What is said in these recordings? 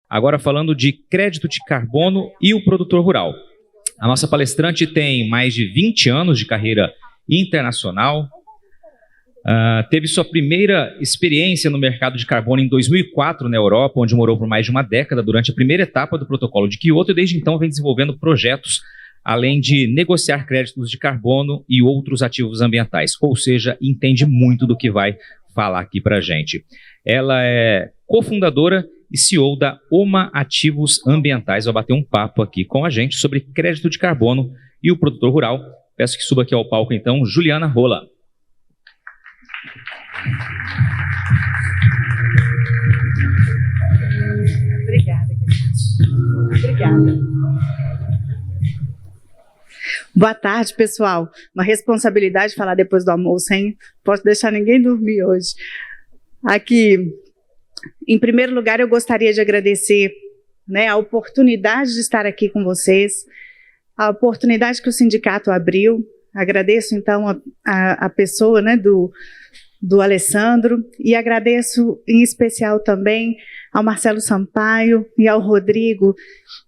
Agora falando de crédito de carbono e o produtor rural. A nossa palestrante tem mais de 20 anos de carreira internacional, teve sua primeira experiência no mercado de carbono em 2004 na Europa, onde morou por mais de uma década durante a primeira etapa do protocolo de Quioto, e desde então vem desenvolvendo projetos além de negociar créditos de carbono e outros ativos ambientais, ou seja, entende muito do que vai falar aqui para a gente. Ela é cofundadora e CEO da OMA Ativos Ambientais. Vai bater um papo aqui com a gente sobre crédito de carbono e o produtor rural. Peço que suba aqui ao palco, então, Juliana Rola. Obrigada, querida. Obrigada. Boa tarde, pessoal. Uma responsabilidade falar depois do almoço, hein? Posso deixar ninguém dormir hoje. Aqui, em primeiro lugar, eu gostaria de agradecer, né, a oportunidade de estar aqui com vocês, a oportunidade que o sindicato abriu. Agradeço, então, a pessoa, né, do Alessandro, e agradeço em especial também ao Marcelo Sampaio e ao Rodrigo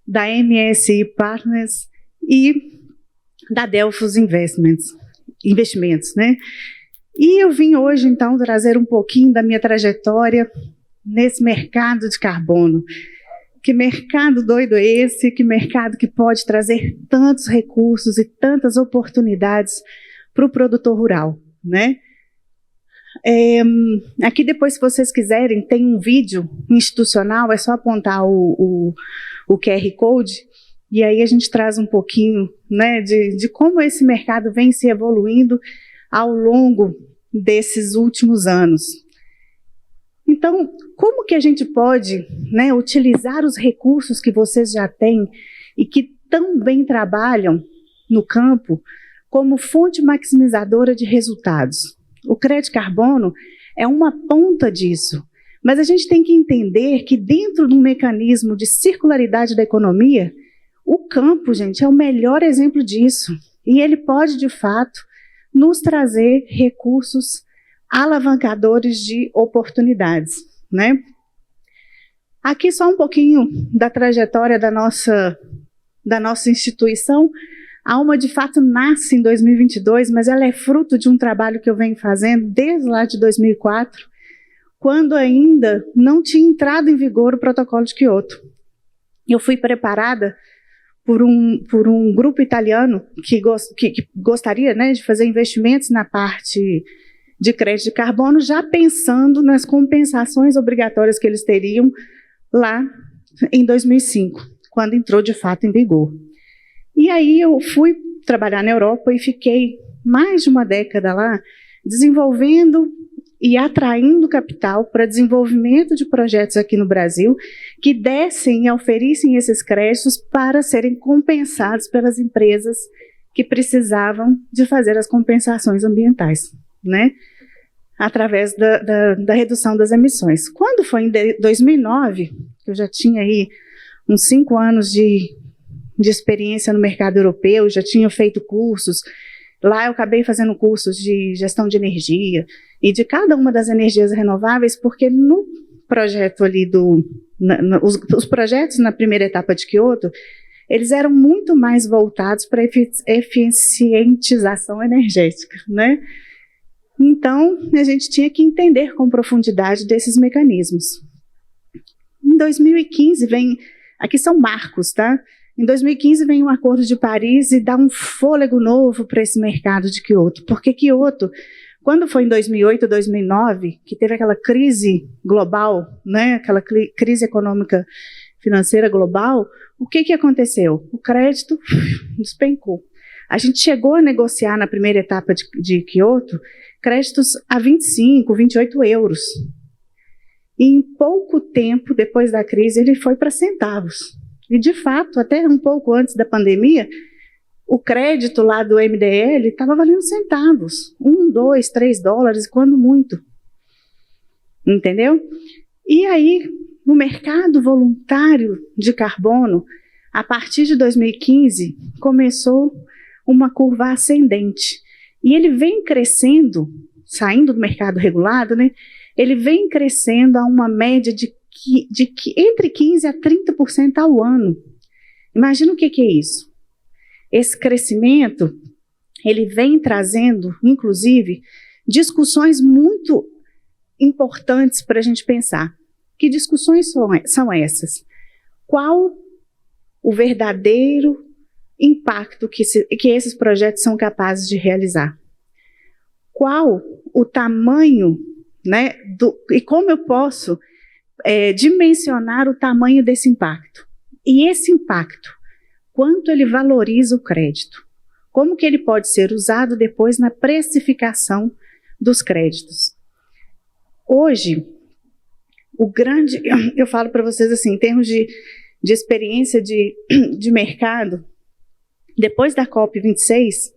da MSI Partners e da Delphos Investimentos, né? E eu vim hoje, então, trazer um pouquinho da minha trajetória nesse mercado de carbono. Que mercado doido é esse? Que mercado que pode trazer tantos recursos e tantas oportunidades para o produtor rural, né? Aqui depois, se vocês quiserem, tem um vídeo institucional, é só apontar o QR Code, e aí a gente traz um pouquinho, né, de como esse mercado vem se evoluindo ao longo desses últimos anos. Então, como que a gente pode, né, utilizar os recursos que vocês já têm e que tão bem trabalham no campo como fonte maximizadora de resultados? O crédito carbono é uma ponta disso, mas a gente tem que entender que dentro de um mecanismo de circularidade da economia, o campo, gente, é o melhor exemplo disso. E ele pode, de fato, nos trazer recursos alavancadores de oportunidades, né? Aqui só um pouquinho da trajetória da nossa instituição. A Alma, de fato, nasce em 2022, mas ela é fruto de um trabalho que eu venho fazendo desde lá de 2004, quando ainda não tinha entrado em vigor o protocolo de Quioto. Eu fui preparada por um grupo italiano que gostaria, né, de fazer investimentos na parte de crédito de carbono, já pensando nas compensações obrigatórias que eles teriam lá em 2005, quando entrou de fato em vigor. E aí eu fui trabalhar na Europa e fiquei mais de uma década lá, desenvolvendo e atraindo capital para desenvolvimento de projetos aqui no Brasil que dessem e oferissem esses créditos para serem compensados pelas empresas que precisavam de fazer as compensações ambientais, né? Através da redução das emissões. Quando foi em 2009, eu já tinha aí uns 5 anos de experiência no mercado europeu, já tinha feito cursos. Lá eu acabei fazendo cursos de gestão de energia e de cada uma das energias renováveis, porque no projeto ali os projetos na primeira etapa de Quioto, eles eram muito mais voltados para eficientização energética, né? Então, a gente tinha que entender com profundidade desses mecanismos. Em 2015 aqui são marcos, tá? Em 2015 vem o Acordo de Paris e dá um fôlego novo para esse mercado de Quioto, porque Quioto, quando foi em 2008, 2009, que teve aquela crise global, né, aquela crise econômica financeira global, o que aconteceu? O crédito despencou. A gente chegou a negociar na primeira etapa de Quioto créditos a 25, 28 euros. E em pouco tempo, depois da crise, ele foi para centavos. E, de fato, até um pouco antes da pandemia, o crédito lá do MDL estava valendo centavos. 1, 2, 3 dólares, quando muito. Entendeu? E aí, o mercado voluntário de carbono, a partir de 2015, começou uma curva ascendente. E ele vem crescendo, saindo do mercado regulado, né? Ele vem crescendo a uma média de entre 15% a 30% ao ano. Imagina o que é isso. Esse crescimento, ele vem trazendo, inclusive, discussões muito importantes para a gente pensar. Que discussões são essas? Qual o verdadeiro impacto que esses projetos são capazes de realizar? Qual o tamanho, né, e como eu posso dimensionar o tamanho desse impacto? E esse impacto, quanto ele valoriza o crédito? Como que ele pode ser usado depois na precificação dos créditos? Hoje, eu falo para vocês assim, em termos de experiência de mercado, depois da COP26,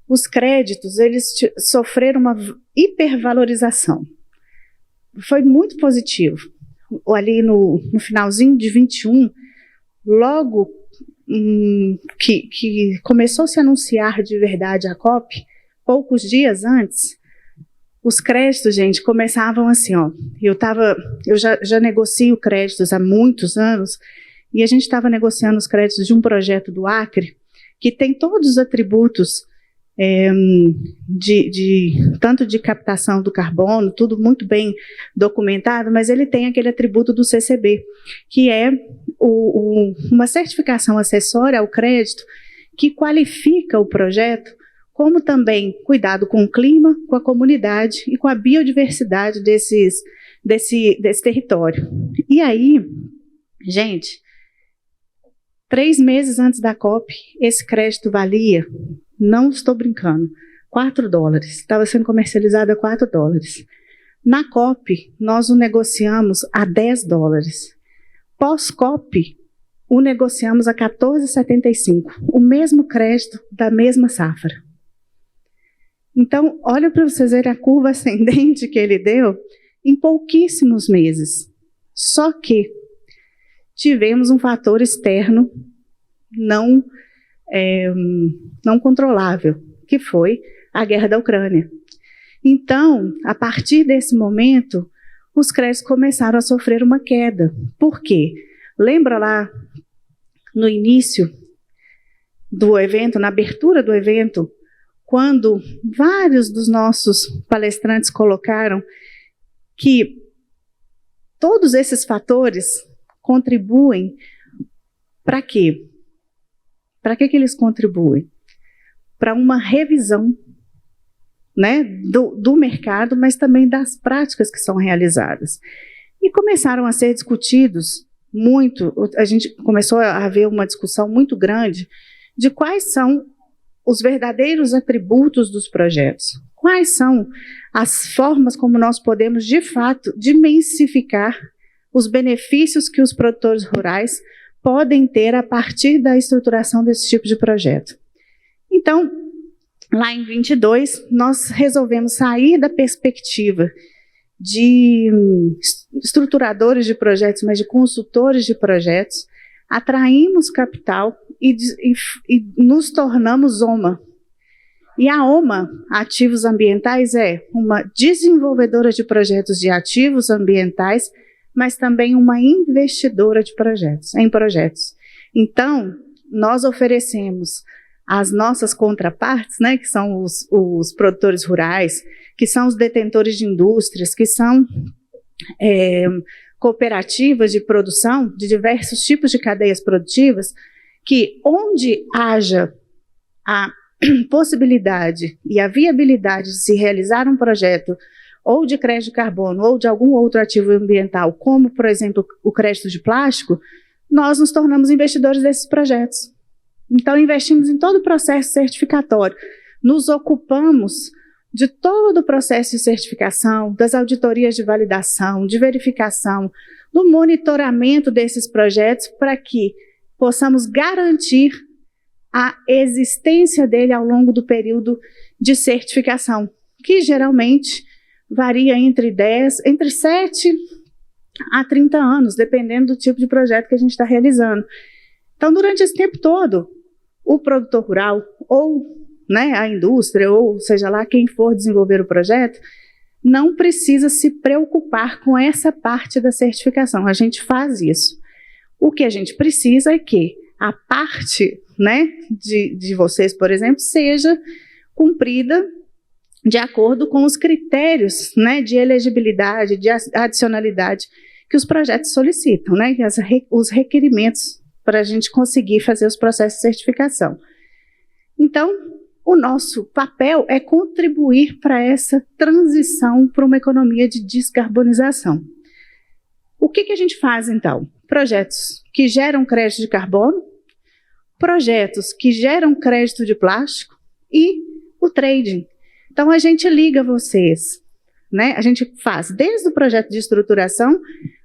os créditos, eles sofreram uma hipervalorização. Foi muito positivo. Ali no finalzinho de 21, logo que começou a se anunciar de verdade a COP, poucos dias antes, os créditos, gente, começavam assim, ó. Eu já negocio créditos há muitos anos, e a gente estava negociando os créditos de um projeto do Acre, que tem todos os atributos tanto de captação do carbono, tudo muito bem documentado, mas ele tem aquele atributo do CCB, que é uma certificação acessória ao crédito que qualifica o projeto como também cuidado com o clima, com a comunidade e com a biodiversidade desse território. E aí, gente, 3 meses antes da COP, esse crédito valia, não estou brincando, $4. Estava sendo comercializado a $4. Na COP, nós o negociamos a $10. Pós-COP, o negociamos a R$14,75, o mesmo crédito da mesma safra. Então, olha para vocês verem a curva ascendente que ele deu em pouquíssimos meses. Só que tivemos um fator externo não controlável, que foi a guerra da Ucrânia. Então, a partir desse momento, os créditos começaram a sofrer uma queda. Por quê? Lembra lá no início do evento, na abertura do evento, quando vários dos nossos palestrantes colocaram que todos esses fatores contribuem para quê? Para que eles contribuem? Para uma revisão, né, do mercado, mas também das práticas que são realizadas. E começaram a ser discutidos muito, a gente começou a haver uma discussão muito grande de quais são os verdadeiros atributos dos projetos, quais são as formas como nós podemos, de fato, dimensificar os benefícios que os produtores rurais podem ter a partir da estruturação desse tipo de projeto. Então, lá em 22, nós resolvemos sair da perspectiva de estruturadores de projetos, mas de consultores de projetos, atraímos capital e nos tornamos OMA. E a OMA, Ativos Ambientais, é uma desenvolvedora de projetos de ativos ambientais, mas também uma investidora em projetos. Então, nós oferecemos as nossas contrapartes, né, que são os produtores rurais, que são os detentores de indústrias, que são cooperativas de produção de diversos tipos de cadeias produtivas, que onde haja a possibilidade e a viabilidade de se realizar um projeto ou de crédito de carbono ou de algum outro ativo ambiental, como, por exemplo, o crédito de plástico, nós nos tornamos investidores desses projetos. Então, investimos em todo o processo certificatório, nos ocupamos de todo o processo de certificação, das auditorias de validação, de verificação, do monitoramento desses projetos para que possamos garantir a existência dele ao longo do período de certificação, que geralmente varia entre 7 a 30 anos, dependendo do tipo de projeto que a gente está realizando. Então, durante esse tempo todo, o produtor rural ou, né, a indústria, ou seja lá quem for desenvolver o projeto, não precisa se preocupar com essa parte da certificação. A gente faz isso. O que a gente precisa é que a parte, né, de vocês, por exemplo, seja cumprida de acordo com os critérios, né, de elegibilidade, de adicionalidade que os projetos solicitam, né, os requerimentos para a gente conseguir fazer os processos de certificação. Então, o nosso papel é contribuir para essa transição para uma economia de descarbonização. O que a gente faz, então? Projetos que geram crédito de carbono, projetos que geram crédito de plástico e o trading. Então, a gente liga vocês, né? A gente faz desde o projeto de estruturação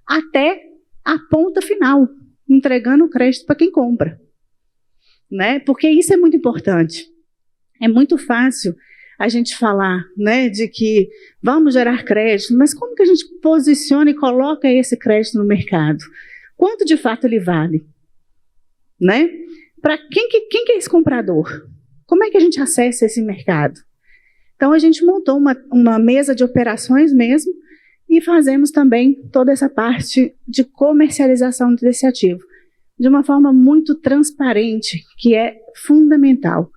até a ponta final, entregando o crédito para quem compra, né? Porque isso é muito importante. É muito fácil a gente falar, né, de que vamos gerar crédito, mas como que a gente posiciona e coloca esse crédito no mercado? Quanto de fato ele vale? Né? Para quem que é esse comprador? Como é que a gente acessa esse mercado? Então, a gente montou uma mesa de operações mesmo e fazemos também toda essa parte de comercialização desse ativo, de uma forma muito transparente, que é fundamental.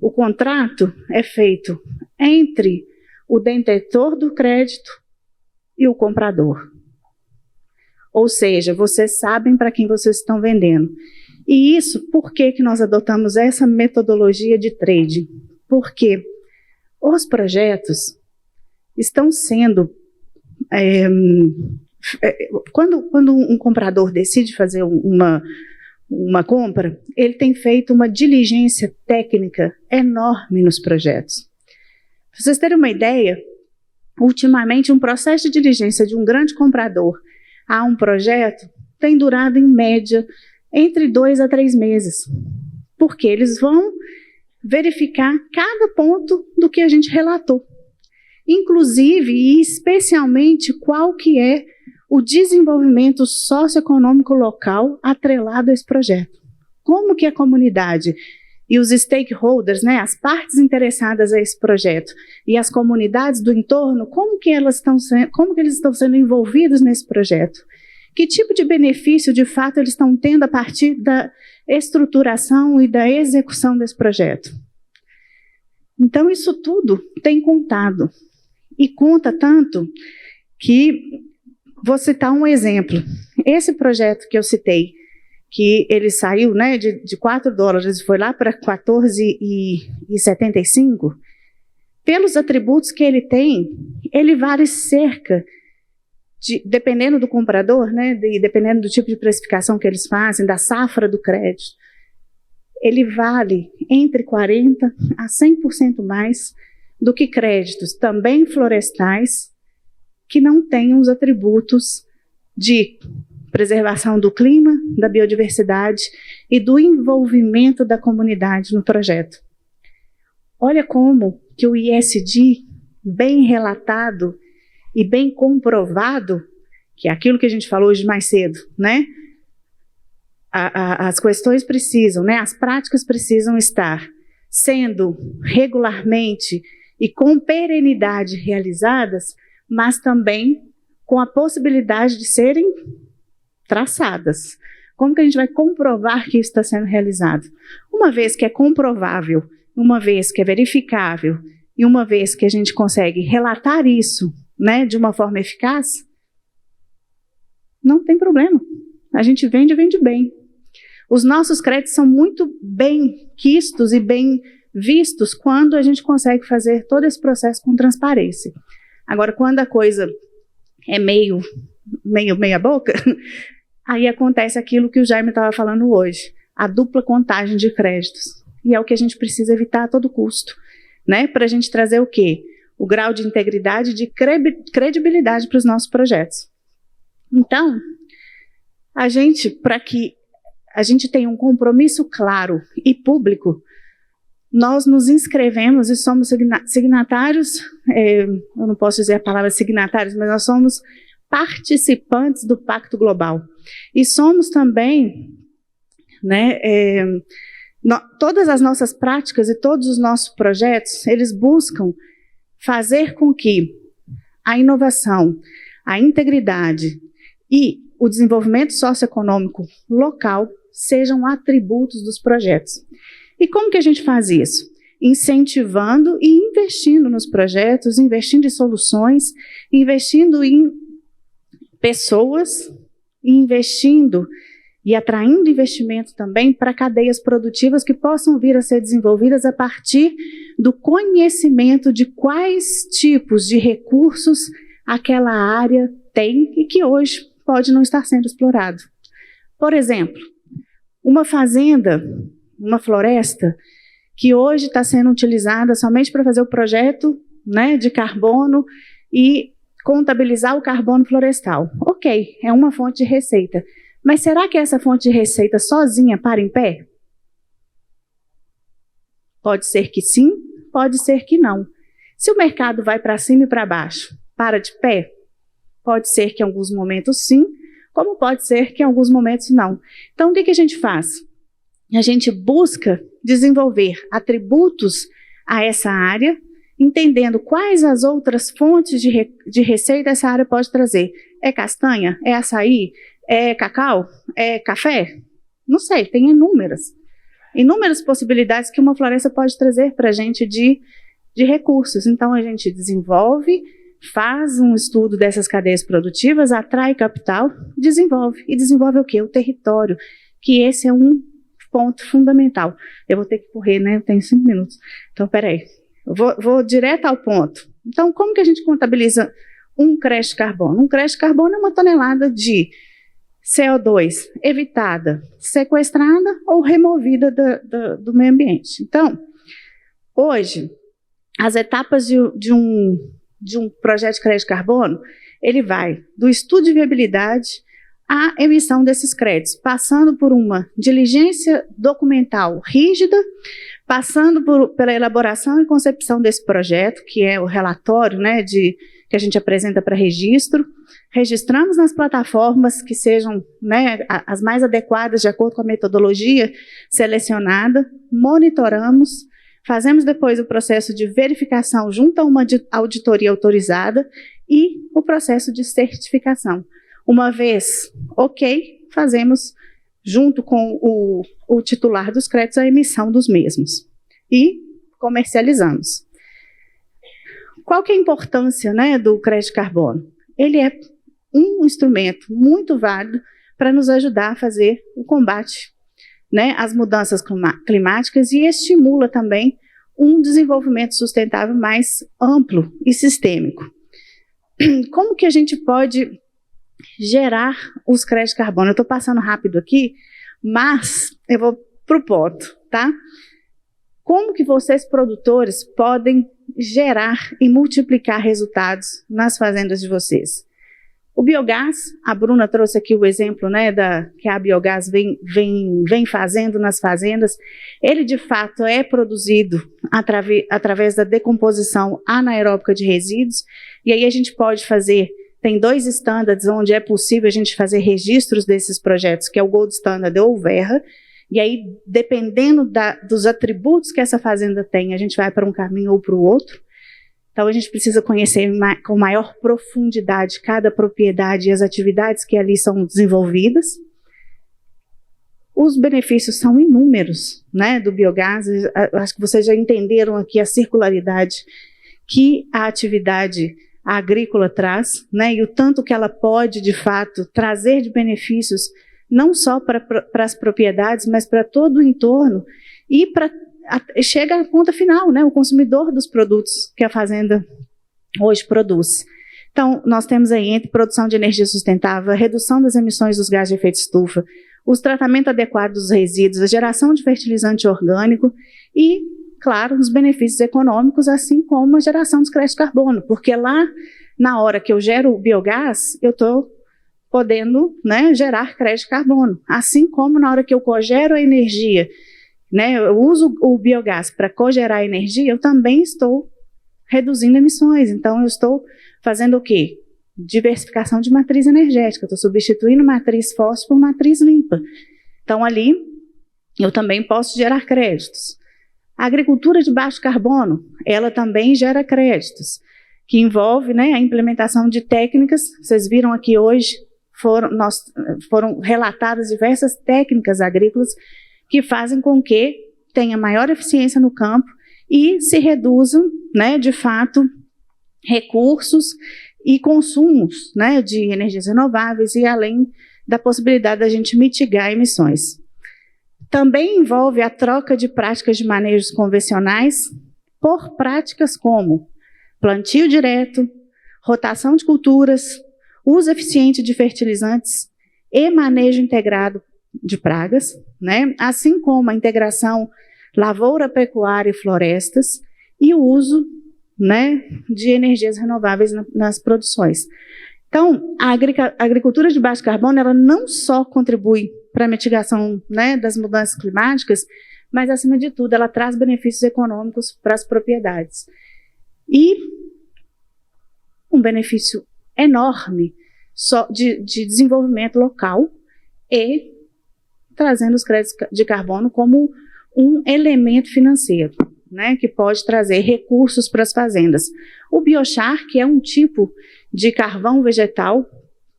O contrato é feito entre o detentor do crédito e o comprador. Ou seja, vocês sabem para quem vocês estão vendendo. E isso, por que nós adotamos essa metodologia de trading? Porque os projetos estão sendo... quando um comprador decide fazer uma compra, ele tem feito uma diligência técnica enorme nos projetos. Para vocês terem uma ideia, ultimamente um processo de diligência de um grande comprador a um projeto tem durado, em média, entre 2 a 3 meses. Porque eles vão verificar cada ponto do que a gente relatou. Inclusive e especialmente qual que é o desenvolvimento socioeconômico local atrelado a esse projeto. Como que a comunidade e os stakeholders, né, as partes interessadas a esse projeto e as comunidades do entorno, como que eles estão sendo envolvidos nesse projeto? Que tipo de benefício, de fato, eles estão tendo a partir da estruturação e da execução desse projeto? Então, isso tudo tem contado. E conta tanto que... Vou citar um exemplo. Esse projeto que eu citei, que ele saiu, né, de $4 e foi lá para 14,75, pelos atributos que ele tem, ele vale cerca de, dependendo do comprador, né, dependendo do tipo de precificação que eles fazem, da safra do crédito, ele vale entre 40% a 100% mais do que créditos também florestais que não tenham os atributos de preservação do clima, da biodiversidade e do envolvimento da comunidade no projeto. Olha como que o ESG, bem relatado e bem comprovado, que é aquilo que a gente falou hoje mais cedo, né? As questões precisam, né? As práticas precisam estar sendo regularmente e com perenidade realizadas, mas também com a possibilidade de serem traçadas. Como que a gente vai comprovar que isso está sendo realizado? Uma vez que é comprovável, uma vez que é verificável, e uma vez que a gente consegue relatar isso, né, de uma forma eficaz, não tem problema. A gente vende bem. Os nossos créditos são muito bem quistos e bem vistos quando a gente consegue fazer todo esse processo com transparência. Agora, quando a coisa é meia boca, aí acontece aquilo que o Jaime estava falando hoje, a dupla contagem de créditos. E é o que a gente precisa evitar a todo custo, né? Para a gente trazer o quê? O grau de integridade e de credibilidade para os nossos projetos. Então, para que a gente tenha um compromisso claro e público, nós nos inscrevemos e somos signatários, eu não posso dizer a palavra signatários, mas nós somos participantes do Pacto Global. E somos também, né, todas as nossas práticas e todos os nossos projetos, eles buscam fazer com que a inovação, a integridade e o desenvolvimento socioeconômico local sejam atributos dos projetos. E como que a gente faz isso? Incentivando e investindo nos projetos, investindo em soluções, investindo em pessoas, investindo e atraindo investimento também para cadeias produtivas que possam vir a ser desenvolvidas a partir do conhecimento de quais tipos de recursos aquela área tem e que hoje pode não estar sendo explorado. Por exemplo, uma fazenda, uma floresta, que hoje está sendo utilizada somente para fazer o projeto, né, de carbono e contabilizar o carbono florestal. Ok, é uma fonte de receita. Mas será que essa fonte de receita sozinha para em pé? Pode ser que sim, pode ser que não. Se o mercado vai para cima e para baixo, para de pé? Pode ser que em alguns momentos sim, como pode ser que em alguns momentos não. Então, o que a gente faz? A gente busca desenvolver atributos a essa área, entendendo quais as outras fontes de receita essa área pode trazer. É castanha? É açaí? É cacau? É café? Não sei, tem inúmeras possibilidades que uma floresta pode trazer para a gente de recursos. Então, a gente desenvolve, faz um estudo dessas cadeias produtivas, atrai capital, desenvolve. E desenvolve o quê? O território, que esse é um ponto fundamental. Eu vou ter que correr, né? Eu tenho 5 minutos. Então, peraí. Vou direto ao ponto. Então, como que a gente contabiliza um crédito de carbono? Um crédito de carbono é uma tonelada de CO2 evitada, sequestrada ou removida do meio ambiente. Então, hoje, as etapas de um projeto de crédito de carbono, ele vai do estudo de viabilidade à emissão desses créditos, passando por uma diligência documental rígida, passando pela elaboração e concepção desse projeto, que é o relatório, né, que a gente apresenta para registro, registramos nas plataformas que sejam, né, as mais adequadas de acordo com a metodologia selecionada, monitoramos, fazemos depois o processo de verificação junto a uma auditoria autorizada e o processo de certificação. Uma vez ok, fazemos junto com o titular dos créditos a emissão dos mesmos e comercializamos. Qual que é a importância, né, do crédito de carbono? Ele é um instrumento muito válido para nos ajudar a fazer o combate, né, às mudanças climáticas e estimula também um desenvolvimento sustentável mais amplo e sistêmico. Como que a gente pode gerar os créditos de carbono? Eu estou passando rápido aqui, mas eu vou para o ponto, tá? Como que vocês, produtores, podem gerar e multiplicar resultados nas fazendas de vocês? O biogás, a Bruna trouxe aqui o exemplo, né, que a biogás vem fazendo nas fazendas. Ele, de fato, é produzido através da decomposição anaeróbica de resíduos, e aí a gente pode fazer, tem 2 standards onde é possível a gente fazer registros desses projetos, que é o Gold Standard ou o Verra, e aí, dependendo dos atributos que essa fazenda tem, a gente vai para um caminho ou para o outro. Então, a gente precisa conhecer com maior profundidade cada propriedade e as atividades que ali são desenvolvidas. Os benefícios são inúmeros, né, do biogás. Acho que vocês já entenderam aqui a circularidade que a atividade agrícola traz, né, e o tanto que ela pode, de fato, trazer de benefícios, não só para as propriedades, mas para todo o entorno e chega à ponta final, né, o consumidor dos produtos que a fazenda hoje produz. Então, nós temos aí entre produção de energia sustentável, a redução das emissões dos gases de efeito estufa, o tratamento adequado dos resíduos, a geração de fertilizante orgânico e, claro, os benefícios econômicos, assim como a geração dos créditos de carbono, porque lá, na hora que eu gero o biogás, eu estou podendo, né, gerar crédito de carbono, assim como na hora que eu cogero a energia, né, eu uso o biogás para cogerar a energia, eu também estou reduzindo emissões. Então, eu estou fazendo o quê? Diversificação de matriz energética, estou substituindo matriz fóssil por matriz limpa. Então, ali, eu também posso gerar créditos. A agricultura de baixo carbono, ela também gera créditos. que envolve, né, a implementação de técnicas. Vocês viram aqui hoje, foram relatadas diversas técnicas agrícolas que fazem com que tenha maior eficiência no campo e se reduzam, né, de fato, recursos e consumos, né, de energias renováveis, e além da possibilidade da gente mitigar emissões. Também envolve a troca de práticas de manejos convencionais por práticas como plantio direto, rotação de culturas, uso eficiente de fertilizantes e manejo integrado de pragas, né, assim como a integração lavoura, pecuária e florestas, e o uso, né, de energias renováveis nas produções. Então, a agricultura de baixo carbono, ela não só contribui para a mitigação, né, das mudanças climáticas, mas, acima de tudo, ela traz benefícios econômicos para as propriedades. E um benefício enorme de desenvolvimento local e trazendo os créditos de carbono como um elemento financeiro, né, que pode trazer recursos para as fazendas. O biochar, que é um tipo de carvão vegetal,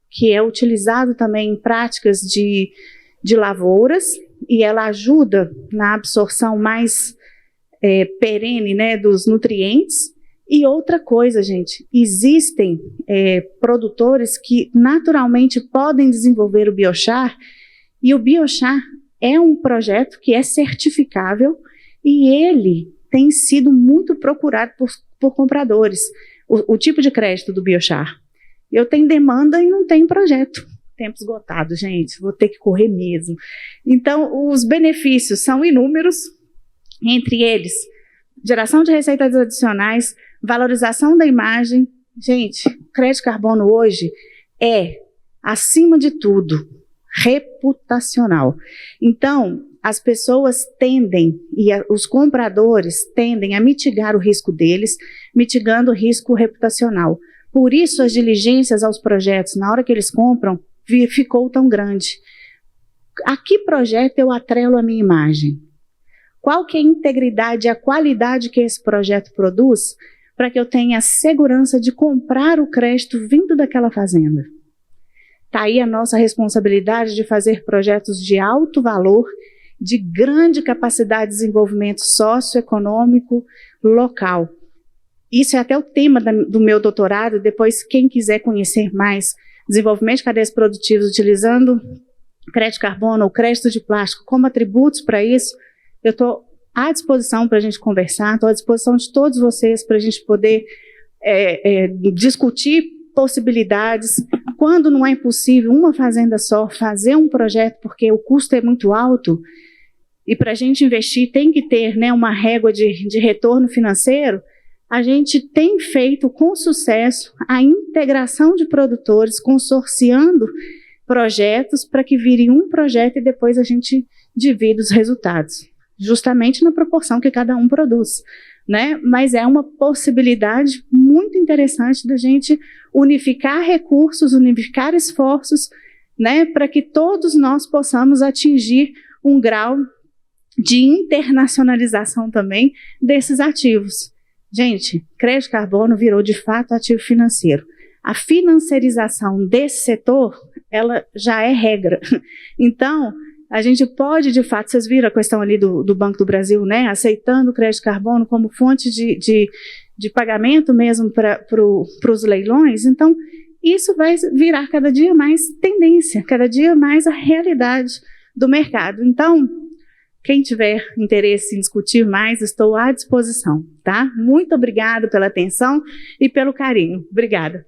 que é utilizado também em práticas de lavouras, e ela ajuda na absorção mais perene, né, dos nutrientes. E outra coisa, gente, existem produtores que naturalmente podem desenvolver o biochar, e o biochar é um projeto que é certificável e ele tem sido muito procurado por compradores. O tipo de crédito do biochar. Eu tenho demanda e não tenho projeto. Tempo esgotado, gente, vou ter que correr mesmo. Então, os benefícios são inúmeros, entre eles, geração de receitas adicionais, valorização da imagem. Gente, o crédito de carbono hoje é, acima de tudo, reputacional. Então, as pessoas tendem, e os compradores tendem a mitigar o risco deles, mitigando o risco reputacional. Por isso, as diligências aos projetos, na hora que eles compram, ficou tão grande. A que projeto eu atrelo a minha imagem? Qual que é a integridade e a qualidade que esse projeto produz para que eu tenha a segurança de comprar o crédito vindo daquela fazenda? Está aí a nossa responsabilidade de fazer projetos de alto valor, de grande capacidade de desenvolvimento socioeconômico local. Isso é até o tema do meu doutorado. Depois, quem quiser conhecer mais, desenvolvimento de cadeias produtivas utilizando crédito de carbono ou crédito de plástico como atributos para isso, eu estou à disposição para a gente conversar, estou à disposição de todos vocês para a gente poder discutir possibilidades. Quando não é possível uma fazenda só fazer um projeto, porque o custo é muito alto, e para a gente investir tem que ter, né, uma régua de retorno financeiro, a gente tem feito com sucesso a integração de produtores, consorciando projetos para que vire um projeto e depois a gente divida os resultados, justamente na proporção que cada um produz, né? Mas é uma possibilidade muito interessante da gente unificar recursos, unificar esforços, né, para que todos nós possamos atingir um grau de internacionalização também desses ativos. Gente, crédito de carbono virou de fato ativo financeiro. A financiarização desse setor, ela já é regra. Então, a gente pode, de fato, vocês viram a questão ali do Banco do Brasil, né, aceitando o crédito de carbono como fonte de pagamento mesmo para os leilões. Então, isso vai virar cada dia mais tendência, cada dia mais a realidade do mercado. Então, quem tiver interesse em discutir mais, estou à disposição, tá? Muito obrigada pela atenção e pelo carinho. Obrigada.